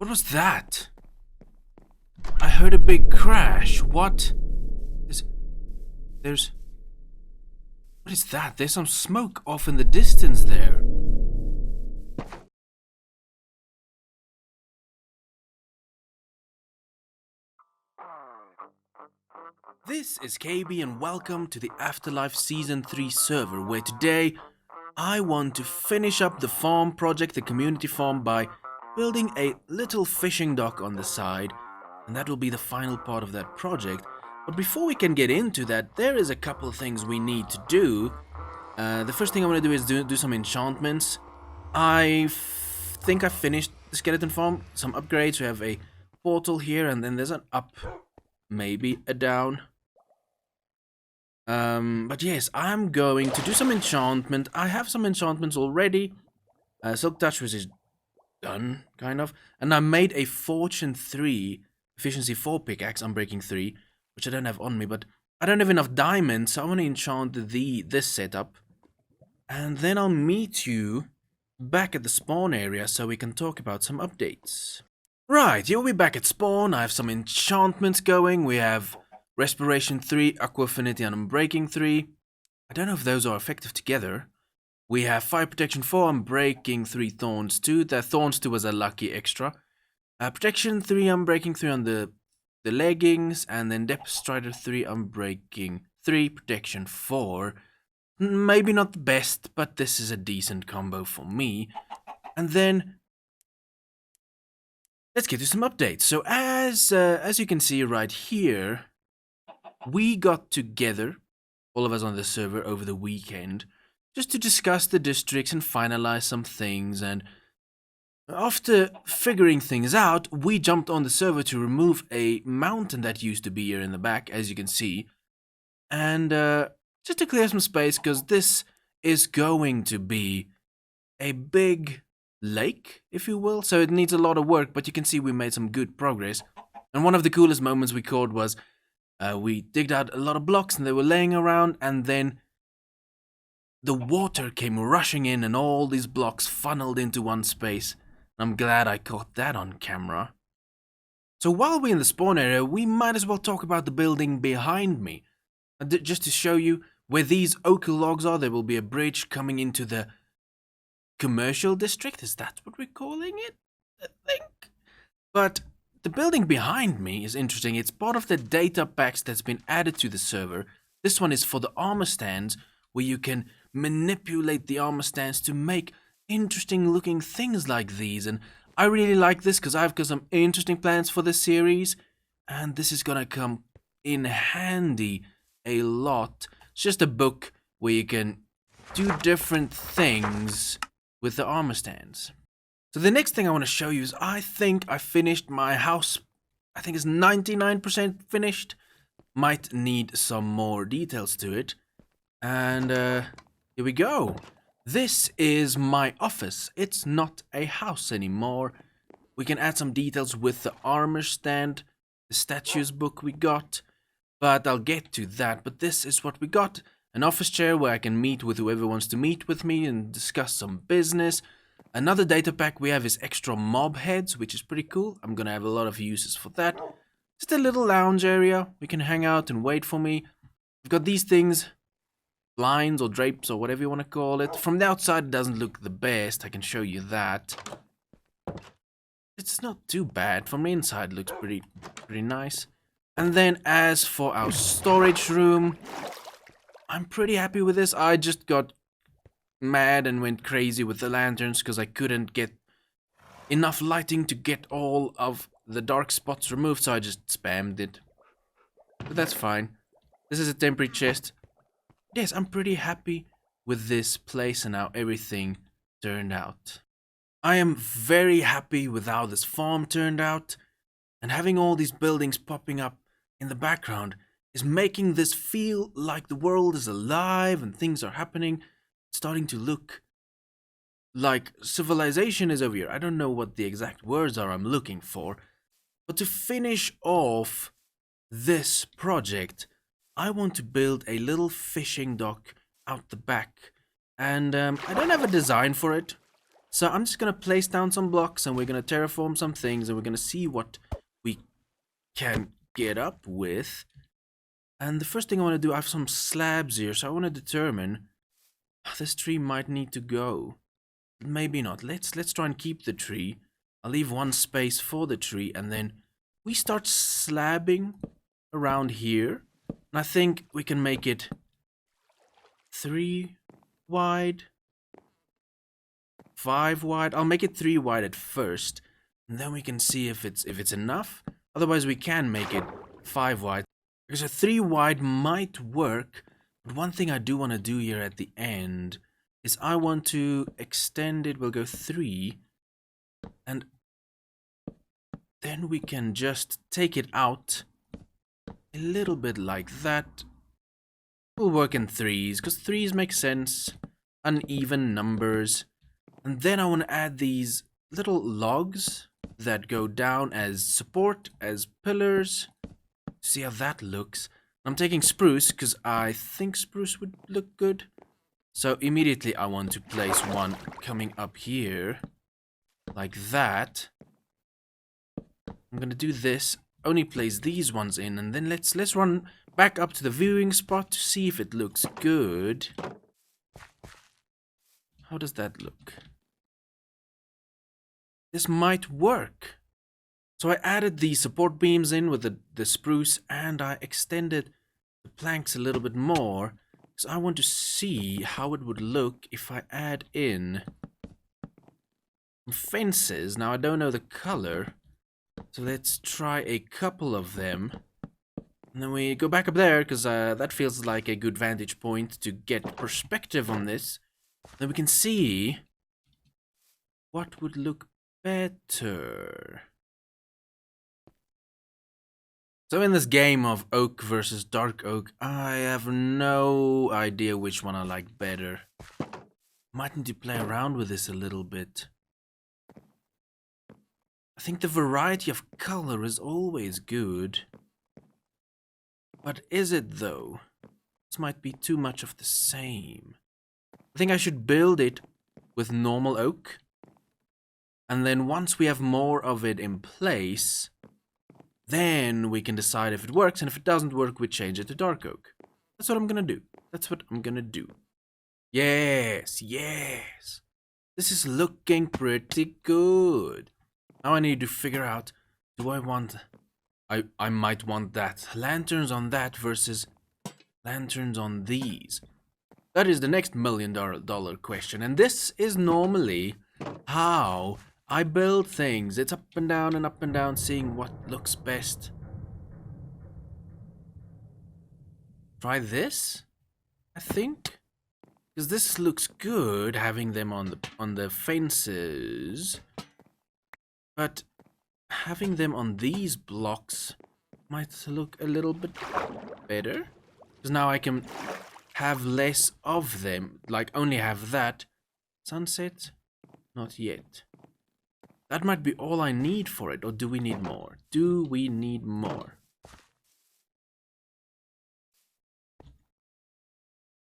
What was that? I heard a big crash. What? There's... What is that? There's some smoke off in the distance there. This is KB and welcome to the AfterLife Season 3 server, where today I want to finish up the farm project, the community farm, by building a little fishing dock on the side, and that will be the final part of that project. But before we can get into that, there is a couple of things we need to do. The first thing I want to do is do some enchantments. I think I finished the skeleton farm, some upgrades. We have a portal here, and then there's an up, maybe a down. But yes, I'm going to do some enchantment. I have some enchantments already. Silk Touch, which is done, kind of. And I made a Fortune 3, Efficiency 4 pickaxe, Unbreaking 3, which I don't have on me, but I don't have enough diamonds, so I want to enchant this setup. And then I'll meet you back at the spawn area so we can talk about some updates. Right, you'll be back at spawn. I have some enchantments going. We have Respiration 3, Aqua Affinity, and Unbreaking 3. I don't know if those are effective together. We have Fire Protection 4, Unbreaking 3, Thorns 2. The Thorns 2 was a lucky extra. Protection 3, Unbreaking 3 on the leggings, and then Depth Strider 3, Unbreaking 3, Protection 4. Maybe not the best, but this is a decent combo for me. And then let's get to some updates. So as you can see right here, we got together, all of us on the server, over the weekend, just to discuss the districts and finalize some things. And after figuring things out, we jumped on the server to remove a mountain that used to be here in the back, as you can see. And just to clear some space, because this is going to be a big lake, if you will. So it needs a lot of work, but you can see we made some good progress. And one of the coolest moments we caught was we digged out a lot of blocks and they were laying around, and then the water came rushing in and all these blocks funneled into one space. I'm glad I caught that on camera. So while we're in the spawn area, we might as well talk about the building behind me. Just to show you where these oak logs are, there will be a bridge coming into the commercial district. Is that what we're calling it? I think. But the building behind me is interesting. It's part of the data packs that's been added to the server. This one is for the armor stands, where you can manipulate the armor stands to make interesting looking things like these. And I really like this because I've got some interesting plans for this series, and this is gonna come in handy a lot. It's just a book where you can do different things with the armor stands. So the next thing I want to show you is I think I finished my house. I think it's 99% finished. Might need some more details to it. And here we go. This is my office. It's not a house anymore. We can add some details with the armor stand, the statues book we got. But I'll get to that. But this is what we got. An office chair where I can meet with whoever wants to meet with me and discuss some business. Another data pack we have is extra mob heads, which is pretty cool. I'm gonna have a lot of uses for that. Just a little lounge area. We can hang out and wait for me. We've got these things, blinds or drapes or whatever you want to call it. From the outside it doesn't look the best, I can show you that. It's not too bad. From the inside it looks pretty nice. And then as for our storage room, I'm pretty happy with this. I just got mad and went crazy with the lanterns because I couldn't get enough lighting to get all of the dark spots removed, so I just spammed it. But that's fine. This is a temporary chest. Yes, I'm pretty happy with this place and how everything turned out. I am very happy with how this farm turned out, and having all these buildings popping up in the background is making this feel like the world is alive and things are happening. It's starting to look like civilization is over here. I don't know what the exact words are I'm looking for, but to finish off this project, I want to build a little fishing dock out the back. And I don't have a design for it. So I'm just going to place down some blocks and we're going to terraform some things and we're going to see what we can get up with. And the first thing I want to do, I have some slabs here, so I want to determine this tree might need to go. Maybe not. Let's try and keep the tree. I'll leave one space for the tree and then we start slabbing around here. And I think we can make it 3 wide, 5 wide. I'll make it 3 wide at first, and then we can see if it's enough. Otherwise, we can make it 5 wide. Because a 3 wide might work, but one thing I do want to do here at the end is I want to extend it. We'll go 3, and then we can just take it out a little bit like that. We'll work in 3s, because 3s make sense. Uneven numbers. And then I want to add these little logs that go down as support, as pillars. See how that looks. I'm taking spruce, because I think spruce would look good. So immediately I want to place one coming up here. Like that. I'm going to do this. Only place these ones in, and then let's run back up to the viewing spot to see if it looks good. How does that look? This might work. So I added the support beams in with the spruce, and I extended the planks a little bit more because I want to see how it would look if I add in fences. Now I don't know the color. So let's try a couple of them. And then we go back up there, because that feels like a good vantage point to get perspective on this. Then we can see what would look better. So in this game of oak versus dark oak, I have no idea which one I like better. Might need to play around with this a little bit. I think the variety of color is always good. But is it though? This might be too much of the same. I think I should build it with normal oak. And then once we have more of it in place, then we can decide if it works. And if it doesn't work, we change it to dark oak. That's what I'm gonna do. That's what I'm gonna do. Yes, yes. This is looking pretty good. Now I need to figure out, do I want... I might want that. Lanterns on that versus lanterns on these. That is the next $1 million question. And this is normally how I build things. It's up and down, seeing what looks best. Try this, I think. Because this looks good, having them on the fences. But having them on these blocks might look a little bit better. Because now I can have less of them. Like, only have that. Sunset? Not yet. That might be all I need for it. Or do we need more? Do we need more?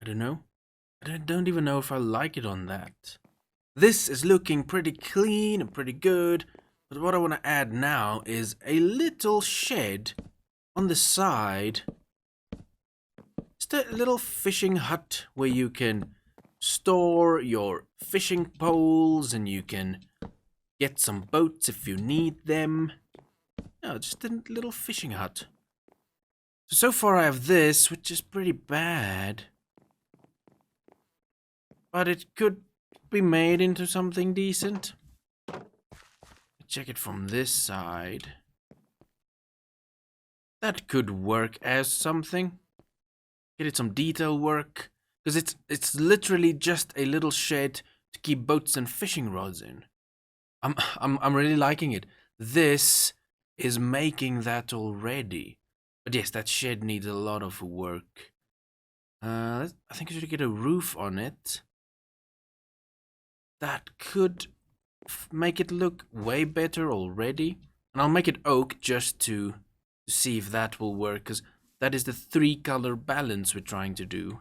I don't know. I don't even know if I like it on that. This is looking pretty clean and pretty good. But what I want to add now is a little shed on the side. Just a little fishing hut where you can store your fishing poles and you can get some boats if you need them. No, just a little fishing hut. So far I have this, which is pretty bad. But it could be made into something decent. Check it from this side. That could work as something. Get it some detail work. Because it's literally just a little shed to keep boats and fishing rods in. I'm really liking it. This is making that already. But yes, that shed needs a lot of work. I think I should get a roof on it. That could make it look way better already. And I'll make it oak just to see if that will work, because that is the 3-color balance we're trying to do.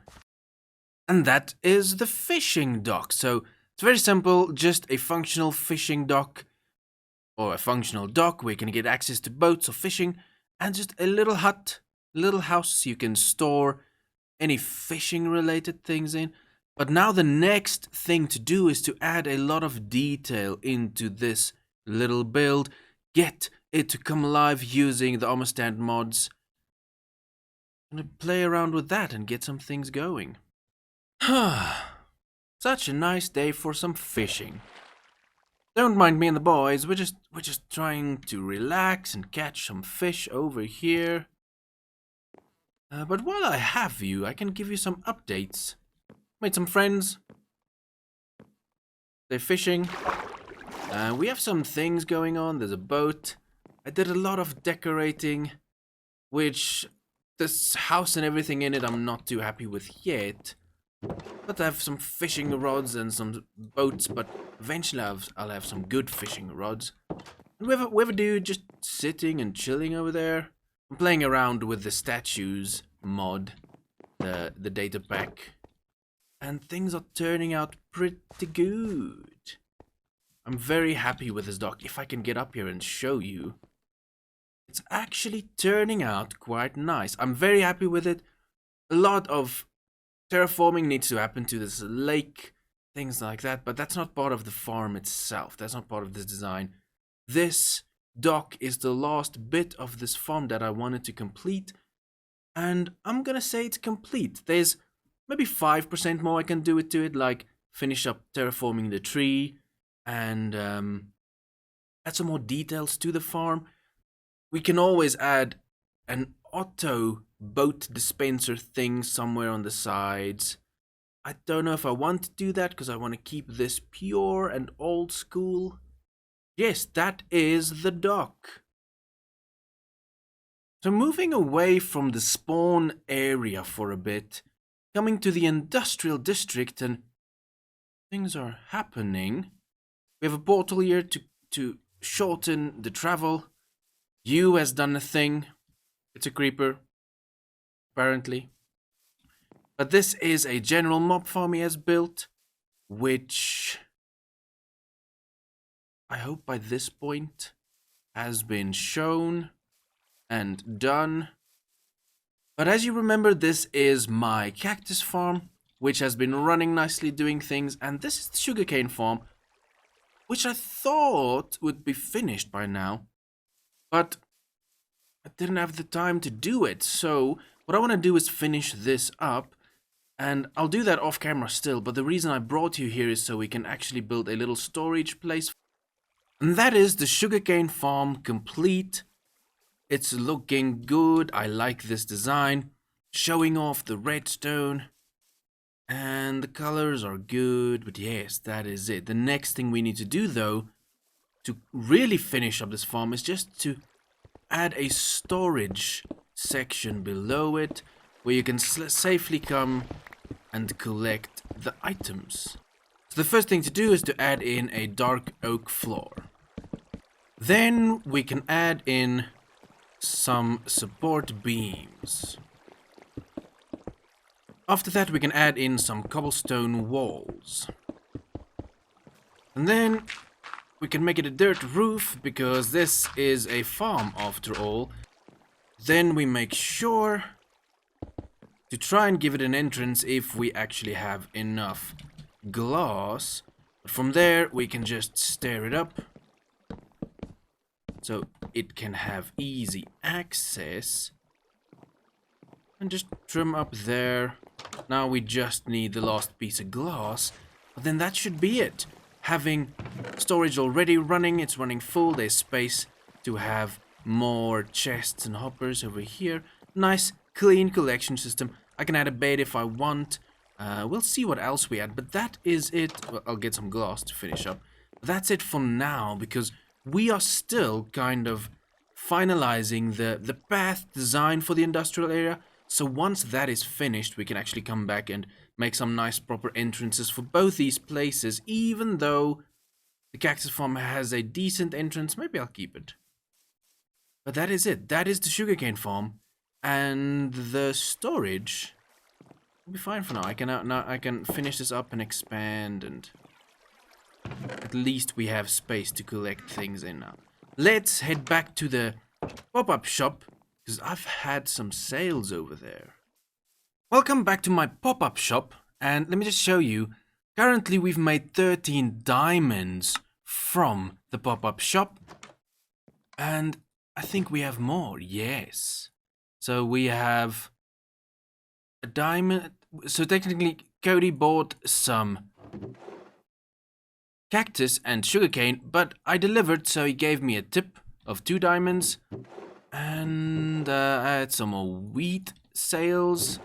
And that is the fishing dock. So It's very simple, just a functional fishing dock, or a functional dock where you can get access to boats or fishing, and just a little hut, little house you can store any fishing related things in. But now the next thing to do is to add a lot of detail into this little build, get it to come alive using the armor stand mods. I'm gonna play around with that and get some things going. Such a nice day for some fishing. Don't mind me and the boys, we're just trying to relax and catch some fish over here. But while I have you, I can give you some updates. Made some friends. They're fishing. We have some things going on. There's a boat. I did a lot of decorating, which this house and everything in it I'm not too happy with yet. But I have some fishing rods and some boats, but eventually I'll have some good fishing rods. And we have a dude just sitting and chilling over there. I'm playing around with the statues mod, the data pack, and things are turning out pretty good. I'm very happy with this dock. If I can get up here and show you, it's actually turning out quite nice. I'm very happy with it. A lot of terraforming needs to happen to this lake, things like that, but that's not part of the farm itself. That's not part of this design. This dock is the last bit of this farm that I wanted to complete, and I'm gonna say it's complete. There's maybe 5% more I can do to it, like finish up terraforming the tree and add some more details to the farm. We can always add an auto boat dispenser thing somewhere on the sides. I don't know if I want to do that because I want to keep this pure and old school. Yes, that is the dock. So moving away from the spawn area for a bit, coming to the industrial district, and things are happening. We have a portal here to shorten the travel. You has done a thing. It's a creeper, apparently. But this is a general mob farm he has built, which I hope by this point has been shown and done. But as you remember, this is my cactus farm, which has been running nicely, doing things, and this is the sugarcane farm, which I thought would be finished by now, but I didn't have the time to do it. So what I want to do is finish this up, and I'll do that off camera still, but the reason I brought you here is so we can actually build a little storage place. And that is the sugarcane farm complete. It's looking good. I like this design. Showing off the redstone. And the colors are good. But yes, that is it. The next thing we need to do, though, to really finish up this farm is just to add a storage section below it where you can safely come and collect the items. So the first thing to do is to add in a dark oak floor. Then we can add in some support beams. After that we can add in some cobblestone walls. And then we can make it a dirt roof because this is a farm after all. Then we make sure to try and give it an entrance if we actually have enough glass. But from there we can just stair it up so it can have easy access. And just trim up there. Now we just need the last piece of glass, but then that should be it. Having storage already running, it's running full, there's space to have more chests and hoppers over here. Nice, clean collection system. I can add a bed if I want. We'll see what else we add, but that is it. Well, I'll get some glass to finish up. That's it for now, because we are still kind of finalizing the path design for the industrial area. So once that is finished, we can actually come back and make some nice proper entrances for both these places, even though the cactus farm has a decent entrance. Maybe I'll keep it. But that is it. That is the sugarcane farm. And the storage will be fine for now. I can finish this up and expand and At least we have space to collect things in now. Let's head back to the pop-up shop, because I've had some sales over there. Welcome back to my pop-up shop, and let me just show you. Currently, we've made 13 diamonds from the pop-up shop, and I think we have more, yes. So we have a diamond. So technically, Cody bought some cactus and sugarcane, but I delivered, so he gave me a tip of 2 diamonds. And I had some more wheat sales,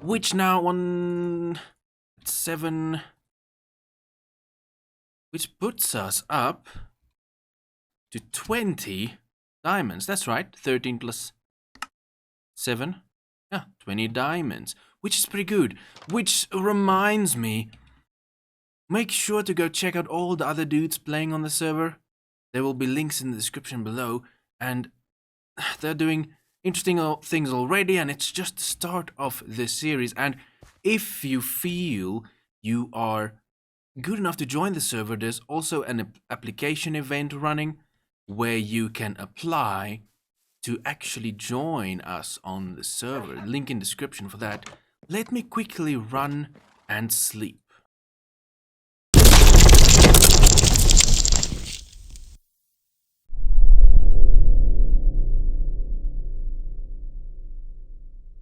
which now on 7, which puts us up to 20 diamonds. That's right, 13 plus 7, yeah, 20 diamonds, which is pretty good. Which reminds me, make sure to go check out all the other dudes playing on the server. There will be links in the description below, and they're doing interesting things already, and it's just the start of this series. And if you feel you are good enough to join the server, there's also an application event running where you can apply to actually join us on the server. Link in description for that. Let me quickly run and sleep.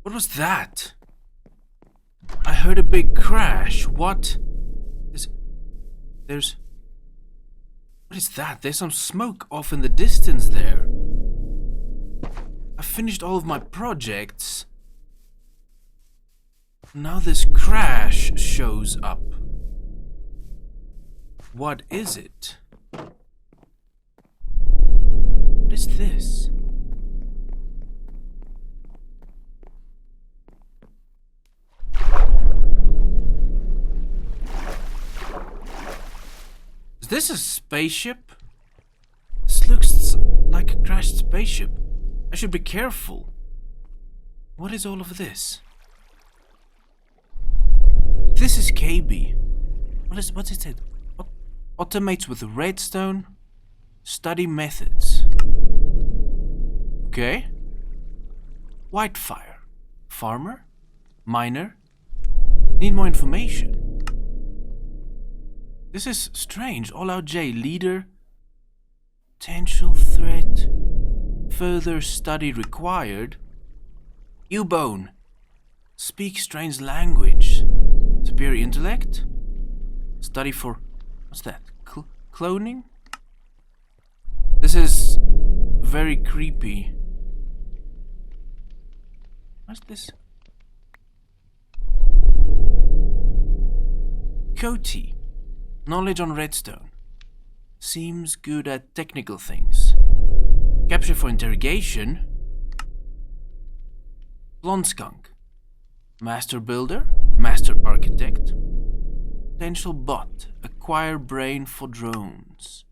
What was that? I heard a big crash. What is that? There's some smoke off in the distance there. I finished all of my projects. Now this crash shows up. What is it? What is this? Is this a spaceship? This looks like a crashed spaceship. I should be careful. What is all of this? This is KB. What is it? Automates with redstone. Study methods. Okay. Whitefire. Farmer. Miner. Need more information. This is strange. All-out J. Leader. Potential threat. Further study required. U-Bone. Speak strange language. Superior intellect. Study for... what's that? Cloning? This is very creepy. What's this? Coty. Knowledge on redstone. Seems good at technical things. Capture for interrogation. Blonde skunk. Master builder. Master architect. Potential bot. Acquire brain for drones.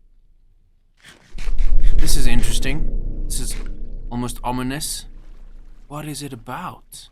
This is interesting. This is almost ominous. What is it about?